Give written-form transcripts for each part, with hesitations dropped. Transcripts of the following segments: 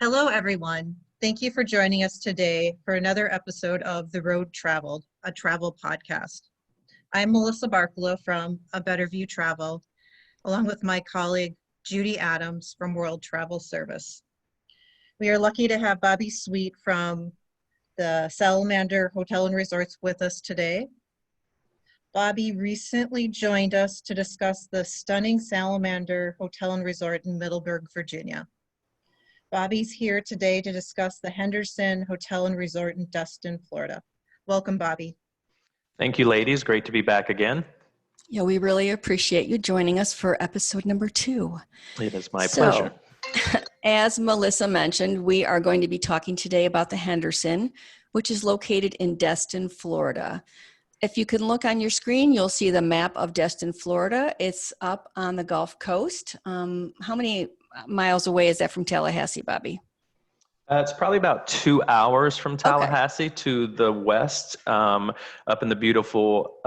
Hello, everyone. Thank you for joining us today for another episode of The Road Traveled, a travel podcast. I'm Melissa Barkalow from abetterviewtravel, along with my colleague Judy Adams from World Travel Service. We are lucky to have Bobby Sweet from the Salamander Hotel and Resorts with us today. Bobby recently joined us to discuss the stunning Salamander Hotel and Resort in Middleburg, Virginia. Bobby's here today to discuss the Henderson Hotel and Resort in Destin, Florida. Welcome, Bobby. Thank you, ladies. Great to be back again. Yeah, we really appreciate you joining us for episode number 2. It is my pleasure. As Melissa mentioned, we are going to be talking today about the Henderson, which is located in Destin, Florida. If you can look on your screen, you'll see the map of Destin, Florida. It's up on the Gulf Coast. How many miles away is that from Tallahassee, Bobby? It's probably about 2 hours from Tallahassee to the west, up in the beautiful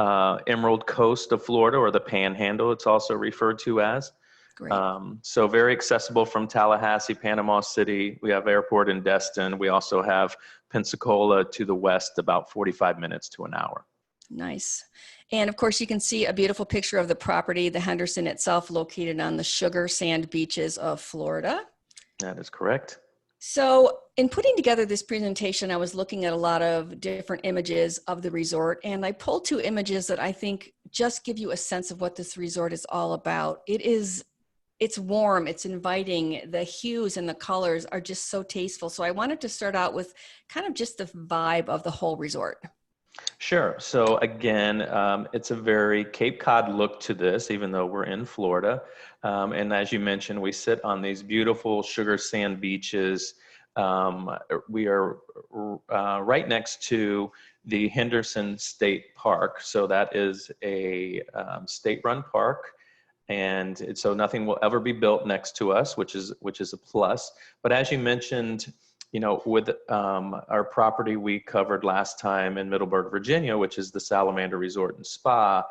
Emerald Coast of Florida, or the Panhandle, it's also referred to as. Great. So very accessible from Tallahassee, Panama City. We have airport in Destin. We also have Pensacola to the west, about 45 minutes to an hour. Nice. And of course, you can see a beautiful picture of the property, the Henderson itself, located on the sugar sand beaches of Florida. That is correct. So in putting together this presentation, I was looking at a lot of different images of the resort, and I pulled 2 images that I think just give you a sense of what this resort is all about. It's warm, it's inviting, the hues and the colors are just so tasteful. So I wanted to start out with kind of just the vibe of the whole resort. Sure. So again, it's a very Cape Cod look to this, even though we're in Florida. And as you mentioned, we sit on these beautiful sugar sand beaches. We are right next to the Henderson State Park. So that is a state-run park. And so nothing will ever be built next to us, which is a plus. But as you mentioned, you know, with our property we covered last time in Middleburg, Virginia, which is the Salamander Resort and Spa,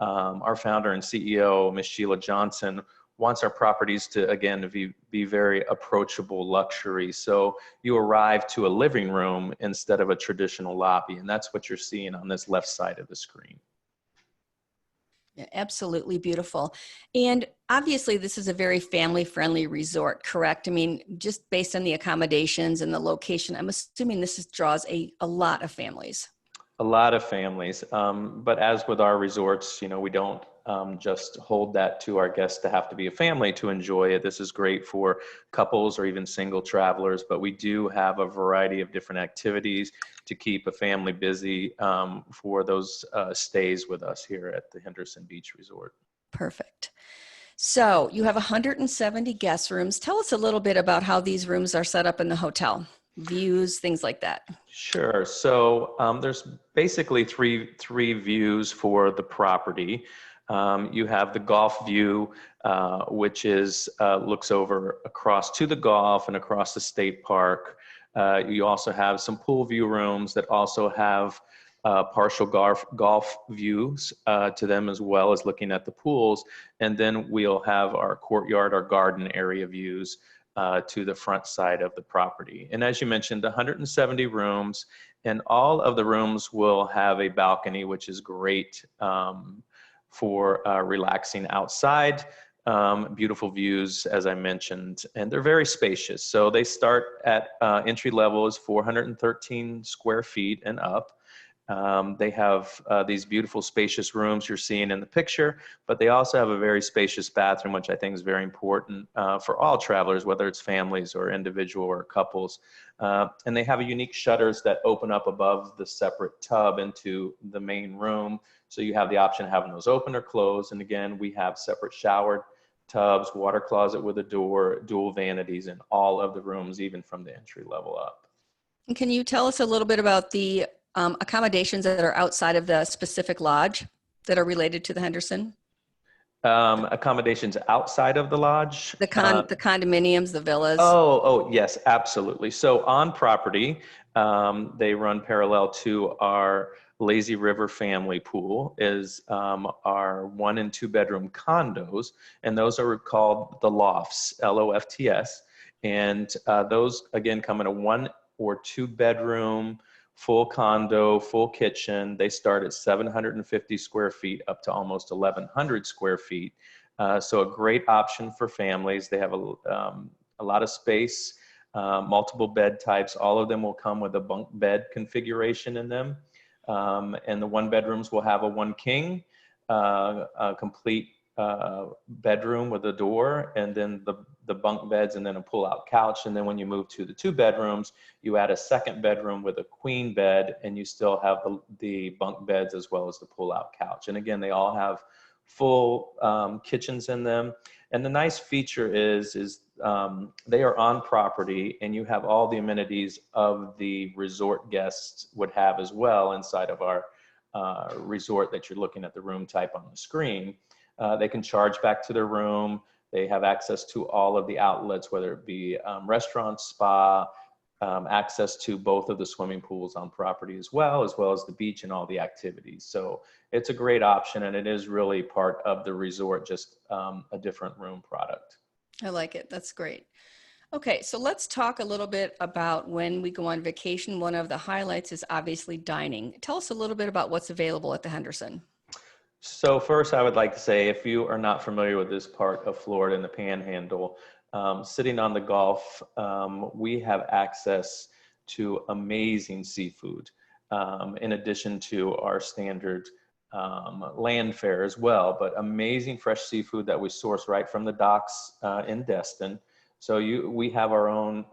our founder and CEO, Ms. Sheila Johnson, wants our properties to, again, be very approachable luxury. So you arrive to a living room instead of a traditional lobby, and that's what you're seeing on this left side of the screen. Yeah, absolutely beautiful. And obviously this is a very family-friendly resort, correct? I mean, just based on the accommodations and the location, I'm assuming this draws a lot of families. A lot of families. But as with our resorts, you know, we don't just hold that to our guests to have to be a family to enjoy it. This is great for couples or even single travelers, but we do have a variety of different activities to keep a family busy for those stays with us here at the Henderson Beach Resort. Perfect. So you have 170 guest rooms. Tell us a little bit about how these rooms are set up in the hotel. Views, things like that. Sure. So there's basically three views for the property. You have the Gulf view, which is looks over across to the Gulf and across the state park. You also have some pool view rooms that also have partial golf views to them, as well as looking at the pools. And then we'll have our courtyard, our garden area views to the front side of the property. And as you mentioned, 170 rooms, and all of the rooms will have a balcony, which is great for relaxing outside. Beautiful views, as I mentioned, and they're very spacious. So they start at entry level is 413 square feet and up. They have these beautiful spacious rooms you're seeing in the picture, but they also have a very spacious bathroom, which I think is very important for all travelers, whether it's families or individual or couples. And they have unique shutters that open up above the separate tub into the main room. So you have the option of having those open or closed. And again, we have separate shower tubs, water closet with a door, dual vanities in all of the rooms, even from the entry level up. And can you tell us a little bit about the accommodations that are outside of the specific lodge that are related to the Henderson? Accommodations outside of the lodge? The condominiums, the villas? Oh, yes, absolutely. So on property, they run parallel to our Lazy River family pool is our 1 and 2 bedroom condos, and those are called the lofts, LOFTS. And those, again, come in a 1 or 2 bedroom, full condo, full kitchen. They start at 750 square feet up to almost 1,100 square feet. So a great option for families. They have a lot of space, multiple bed types. All of them will come with a bunk bed configuration in them. And the 1 bedrooms will have a 1 king, a complete bedroom with a door, and then the bunk beds, and then a pull-out couch. And then when you move to the 2 bedrooms, you add a 2nd bedroom with a queen bed, and you still have the bunk beds as well as the pull-out couch. And again, they all have full kitchens in them. And the nice feature is they are on property, and you have all the amenities of the resort guests would have as well inside of our resort that you're looking at the room type on the screen. They can charge back to their room. They have access to all of the outlets, whether it be restaurant, spa, access to both of the swimming pools on property as well as the beach and all the activities. So it's a great option, and it is really part of the resort, just a different room product. I like it. That's great. Okay, so let's talk a little bit about when we go on vacation. One of the highlights is obviously dining. Tell us a little bit about what's available at the Henderson. So first, I would like to say, if you are not familiar with this part of Florida and the Panhandle, sitting on the Gulf, we have access to amazing seafood, in addition to our standard land fare as well, but amazing fresh seafood that we source right from the docks in Destin. So we have our own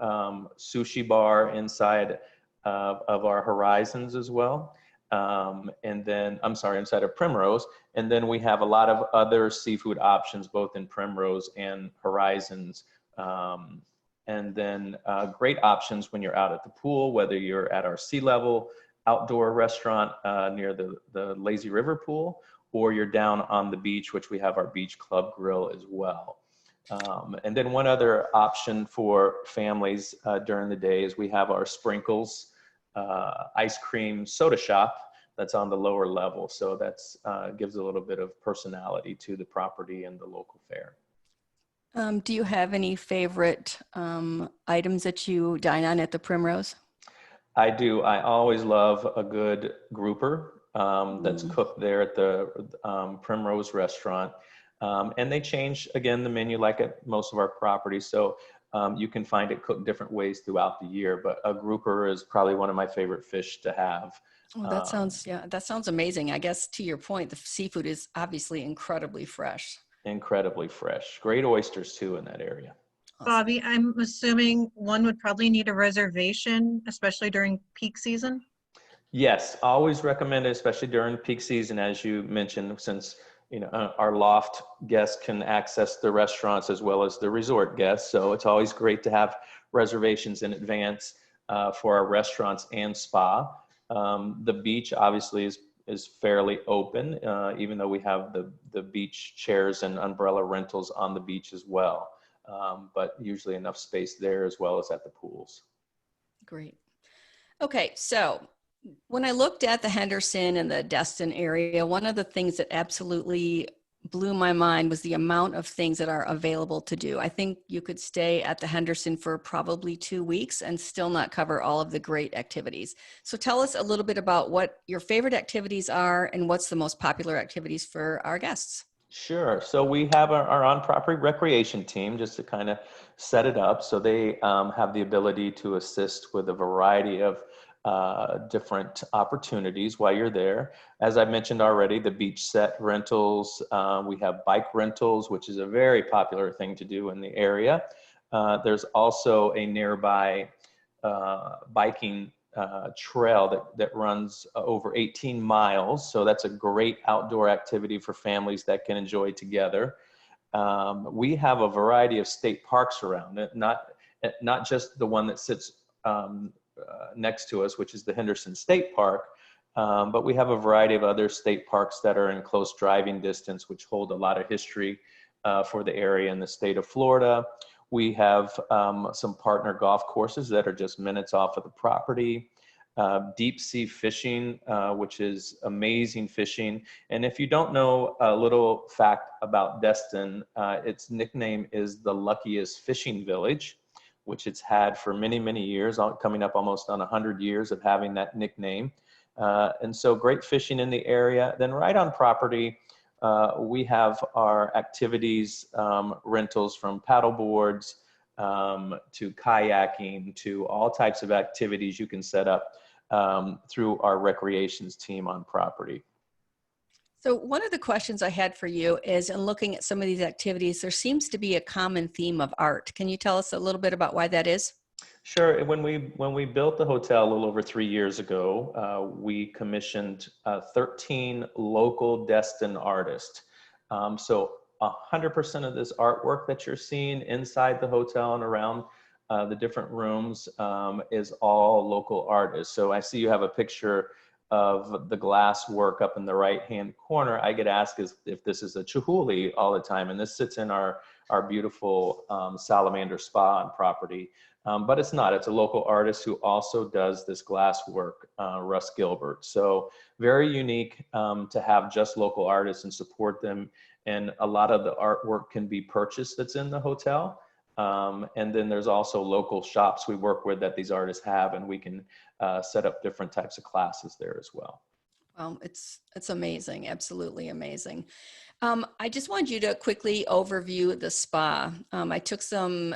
sushi bar inside of our Horizons as well. And then, inside of Primrose. And then we have a lot of other seafood options, both in Primrose and Horizons. And then great options when you're out at the pool, whether you're at our sea level outdoor restaurant near the Lazy River pool, or you're down on the beach, which we have our beach club grill as well. And then one other option for families during the day is we have our Sprinkles ice cream soda shop that's on the lower level. So that's gives a little bit of personality to the property and the local fare. Do you have any favorite items that you dine on at the Primrose? I do. I always love a good grouper that's cooked there at the Primrose restaurant. And they change, again, the menu like at most of our properties. So you can find it cooked different ways throughout the year, but a grouper is probably one of my favorite fish to have. Oh, that sounds amazing. I guess to your point, the seafood is obviously incredibly fresh. Incredibly fresh. Great oysters too in that area. Awesome. Bobby, I'm assuming one would probably need a reservation, especially during peak season. Yes, always recommend it, especially during peak season, as you mentioned, since our loft guests can access the restaurants as well as the resort guests. So it's always great to have reservations in advance for our restaurants and spa. The beach obviously is fairly open, even though we have the beach chairs and umbrella rentals on the beach as well. But usually enough space there as well as at the pools. Great. Okay, so when I looked at the Henderson and the Destin area, one of the things that absolutely blew my mind was the amount of things that are available to do. I think you could stay at the Henderson for probably 2 weeks and still not cover all of the great activities. So tell us a little bit about what your favorite activities are and what's the most popular activities for our guests. Sure. So we have our on-property recreation team, just to kind of set it up. So they have the ability to assist with a variety of different opportunities while you're there. As I mentioned already, the beach set rentals, we have bike rentals, which is a very popular thing to do in the area. There's also a nearby biking trail that runs over 18 miles. So that's a great outdoor activity for families that can enjoy together. We have a variety of state parks around it, not just the one that sits next to us, which is the Henderson State Park, but we have a variety of other state parks that are in close driving distance, which hold a lot of history for the area in the state of Florida. We have some partner golf courses that are just minutes off of the property. Deep sea fishing, which is amazing fishing. And if you don't know a little fact about Destin, its nickname is the luckiest fishing village, which it's had for many, many years, coming up almost on 100 years of having that nickname. And so great fishing in the area. Then right on property, we have our activities rentals from paddle boards to kayaking to all types of activities you can set up through our recreations team on property. So one of the questions I had for you is, in looking at some of these activities, there seems to be a common theme of art. Can you tell us a little bit about why that is? Sure. When we built the hotel a little over 3 years ago, we commissioned 13 local Destin artists. So 100% of this artwork that you're seeing inside the hotel and around the different rooms is all local artists. So I see you have a picture of the glass work up in the right-hand corner. I get asked if this is a Chihuly all the time, and this sits in our beautiful Salamander Spa on property. But it's not. It's a local artist who also does this glass work, Russ Gilbert. So very unique to have just local artists and support them. And a lot of the artwork can be purchased that's in the hotel. And then there's also local shops we work with that these artists have, and we can set up different types of classes there as well. Well, it's amazing. Absolutely amazing. I just wanted you to quickly overview the spa. I took some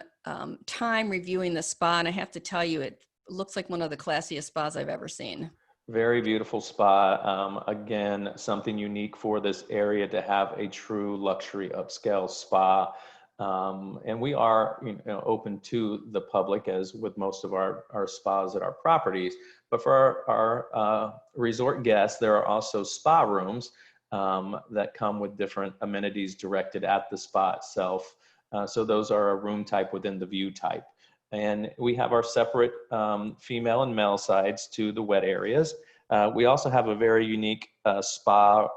time reviewing the spa, and I have to tell you, it looks like one of the classiest spas I've ever seen. Very beautiful spa. Again, something unique for this area to have a true luxury upscale spa. And we are open to the public, as with most of our spas at our properties. But for our resort guests, there are also spa rooms that come with different amenities directed at the spa itself. So those are a room type within the view type. And we have our separate female and male sides to the wet areas. We also have a very unique assault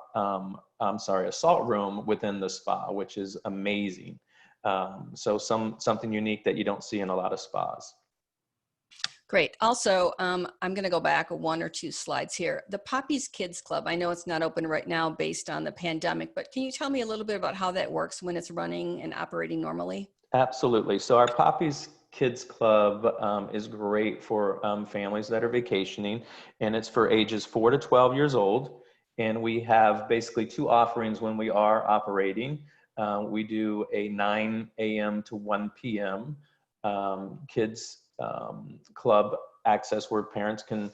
room within the spa, which is amazing. So something unique that you don't see in a lot of spas. Great. Also, I'm going to go back one or two slides here. The Poppy's Kids Club, I know it's not open right now based on the pandemic, but can you tell me a little bit about how that works when it's running and operating normally? Absolutely. So our Poppy's Kids Club is great for families that are vacationing, and it's for ages 4 to 12 years old. And we have basically two offerings when we are operating. We do a 9 a.m. to 1 p.m. Kids club access where parents can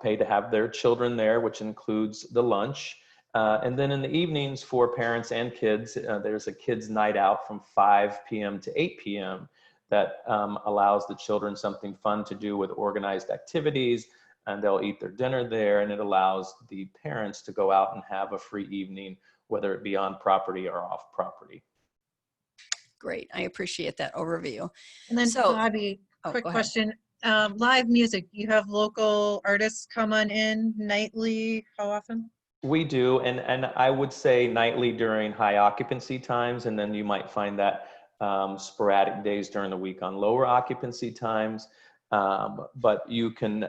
pay to have their children there, which includes the lunch. And then in the evenings for parents and kids, there's a kids night out from 5 p.m. to 8 p.m. that allows the children something fun to do with organized activities, and they'll eat their dinner there, and it allows the parents to go out and have a free evening, whether it be on property or off property. Great. I appreciate that overview. And then Bobby, quick question. Live music, you have local artists come on in nightly, how often? We do, and I would say nightly during high occupancy times, and then you might find that sporadic days during the week on lower occupancy times. But you can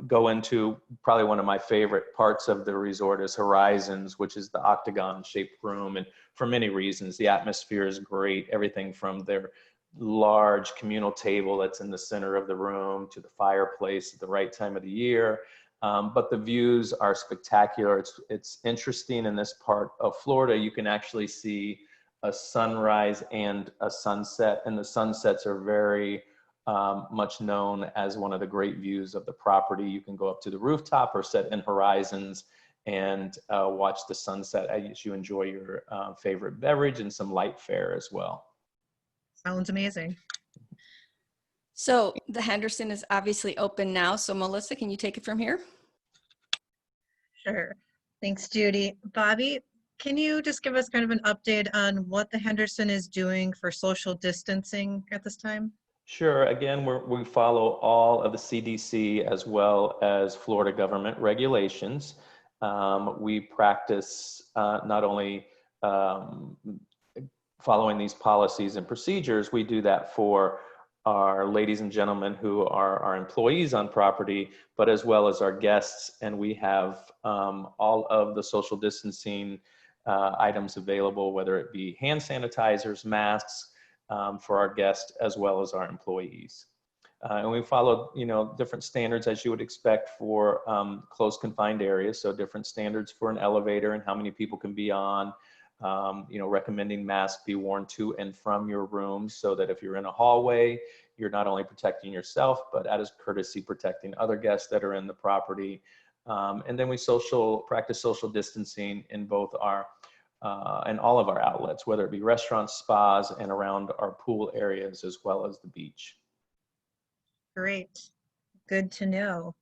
go into probably one of my favorite parts of the resort is Horizons, which is the octagon-shaped room. And for many reasons, the atmosphere is great. Everything from their large communal table that's in the center of the room to the fireplace at the right time of the year. But the views are spectacular. It's interesting in this part of Florida. You can actually see a sunrise and a sunset, and the sunsets are very much known as one of the great views of the property. You can go up to the rooftop or sit in Horizons and watch the sunset as you enjoy your favorite beverage and some light fare as well. Sounds amazing. So the Henderson is obviously open now. So Melissa, can you take it from here? Sure. Thanks, Judy. Bobby, can you just give us kind of an update on what the Henderson is doing for social distancing at this time? Sure. Again, we follow all of the CDC as well as Florida government regulations. We practice not only following these policies and procedures, we do that for our ladies and gentlemen who are our employees on property, but as well as our guests. And we have all of the social distancing items available, whether it be hand sanitizers, masks, for our guests as well as our employees. And we follow, different standards as you would expect for closed confined areas. So different standards for an elevator and how many people can be on, recommending masks be worn to and from your rooms so that if you're in a hallway, you're not only protecting yourself, but out of courtesy protecting other guests that are in the property. And then we practice social distancing in both our and all of our outlets, whether it be restaurants, spas, and around our pool areas as well as the beach. Great. Good to know.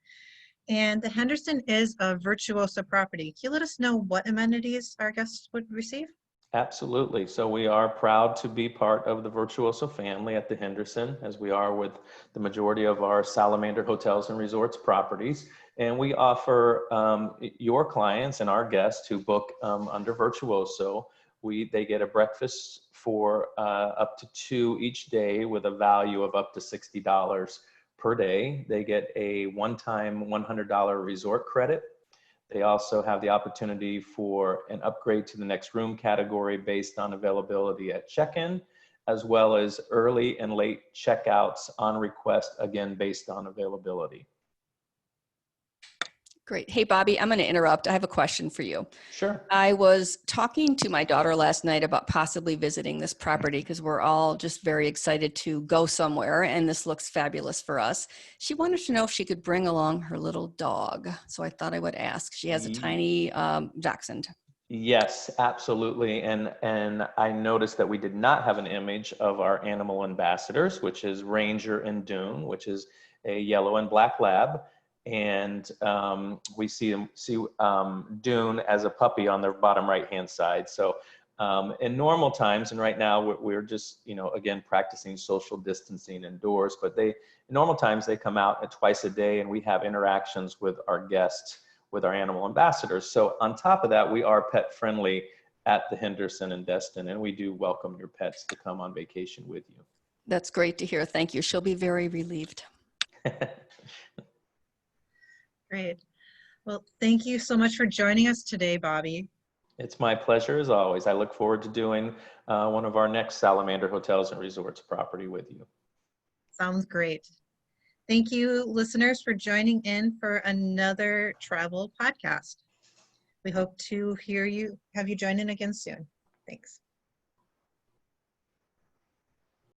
And the Henderson is a virtuoso property. Can you let us know what amenities our guests would receive? Absolutely. So we are proud to be part of the Virtuoso family at the Henderson, as we are with the majority of our Salamander Hotels and Resorts properties. And we offer your clients and our guests who book under Virtuoso, they get a breakfast for up to 2 each day with a value of up to $60 per day. They get a one-time $100 resort credit. They also have the opportunity for an upgrade to the next room category based on availability at check-in, as well as early and late checkouts on request, again, based on availability. Great. Hey, Bobby, I'm going to interrupt. I have a question for you. Sure. I was talking to my daughter last night about possibly visiting this property because we're all just very excited to go somewhere, and this looks fabulous for us. She wanted to know if she could bring along her little dog. So I thought I would ask. She has a tiny dachshund. Yes, absolutely. And I noticed that we did not have an image of our animal ambassadors, which is Ranger and Dune, which is a yellow and black lab. And we see Dune as a puppy on the bottom right-hand side. So in normal times, and right now we're just, again, practicing social distancing indoors, but in normal times they come out twice a day and we have interactions with our guests, with our animal ambassadors. So on top of that, we are pet friendly at the Henderson and Destin, and we do welcome your pets to come on vacation with you. That's great to hear. Thank you. She'll be very relieved. Great. Well, thank you so much for joining us today, Bobby. It's my pleasure as always. I look forward to doing one of our next Salamander Hotels and Resorts property with you. Sounds great. Thank you, listeners, for joining in for another travel podcast. We hope to have you join in again soon. Thanks.